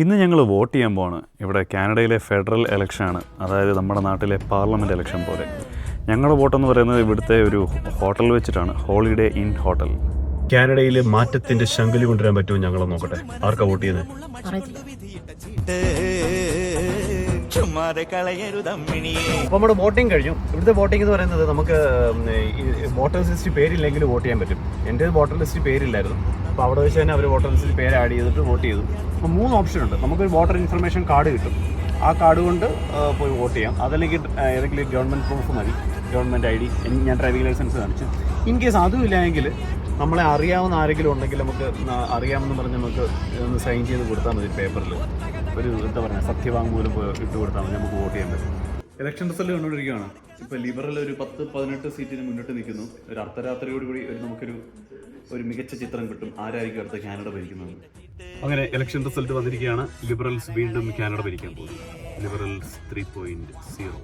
ഇന്ന് ഞങ്ങൾ വോട്ട് ചെയ്യാൻ പോവാണ്. ഇവിടെ കാനഡയിലെ ഫെഡറൽ ഇലക്ഷനാണ്, അതായത് നമ്മുടെ നാട്ടിലെ പാർലമെൻറ്റ് ഇലക്ഷൻ പോലെ. ഞങ്ങളുടെ വോട്ടെന്ന് പറയുന്നത് ഇവിടുത്തെ ഒരു ഹോട്ടൽ വെച്ചിട്ടാണ്, ഹോളിഡേ ഇൻ ഹോട്ടൽ. കാനഡയിൽ മാറ്റത്തിൻ്റെ ശങ്കലി കൊണ്ടുവരാൻ പറ്റുമോ ഞങ്ങളെ നോക്കട്ടെ. ആർക്കാ വോട്ട് ചെയ്യുന്നത്? അപ്പോൾ നമ്മുടെ വോട്ടിംഗ് കഴിഞ്ഞു. ഇവിടുത്തെ വോട്ടിംഗ് എന്ന് പറയുന്നത് നമുക്ക് വോട്ടേഴ്സ് ലിസ്റ്റ് പേരില്ലെങ്കിൽ വോട്ട് ചെയ്യാൻ പറ്റും. എൻ്റെ വോട്ടർ ലിസ്റ്റ് പേരില്ലായിരുന്നു, അപ്പോൾ അവിടെ വെച്ച് തന്നെ അവർ വോട്ടർ ലിസ്റ്റിൽ പേര് ആഡ് ചെയ്തിട്ട് വോട്ട് ചെയ്തു. അപ്പോൾ 3 ഓപ്ഷൻ ഉണ്ട്. നമുക്കൊരു വോട്ടർ ഇൻഫർമേഷൻ കാർഡ് കിട്ടും. ആ കാർഡ് കൊണ്ട് പോയി വോട്ട് ചെയ്യാം. അതല്ലെങ്കിൽ ഏതെങ്കിലും ഗവൺമെൻറ് പ്രൂഫ് മതി, ഗവൺമെൻറ് ID. ഞാൻ ഡ്രൈവിംഗ് ലൈസൻസ് കാണിച്ചു. ഇൻ കേസ് അതും ഇല്ലെങ്കിൽ നമ്മളെ അറിയാവുന്ന ആരെങ്കിലും ഉണ്ടെങ്കിൽ നമുക്ക് അറിയാമെന്ന് പറഞ്ഞ് നമുക്ക് ഒന്ന് സൈൻ ചെയ്ത് കൊടുത്താൽ മതി. പേപ്പറിൽ ഒരു എന്താ പറയുക, സത്യവാങ്മൂലം ഇട്ട് കൊടുത്താൽ മതി, നമുക്ക് വോട്ട് ചെയ്യാൻ പറ്റും. ഇലക്ഷൻ റിസൾട്ട് കണ്ടുകൊണ്ടിരിക്കുകയാണ്. ഇപ്പോൾ ലിബറൽ ഒരു 10-18 സീറ്റിന് മുന്നിട്ട് നിൽക്കുന്നു. ഒരു അർദ്ധരാത്രിയോടുകൂടി ഒരു മികച്ച ചിത്രം കിട്ടും ആരായിരിക്കും അടുത്ത കാനഡ ഭരിക്കുന്നത്. അങ്ങനെ ഇലക്ഷൻ റിസൾട്ട് വന്നിരിക്കുകയാണ്. ലിബറൽസ് വീണ്ടും കാനഡ ഭരിക്കാൻ പോകുന്നു. ലിബറൽസ് 3.0.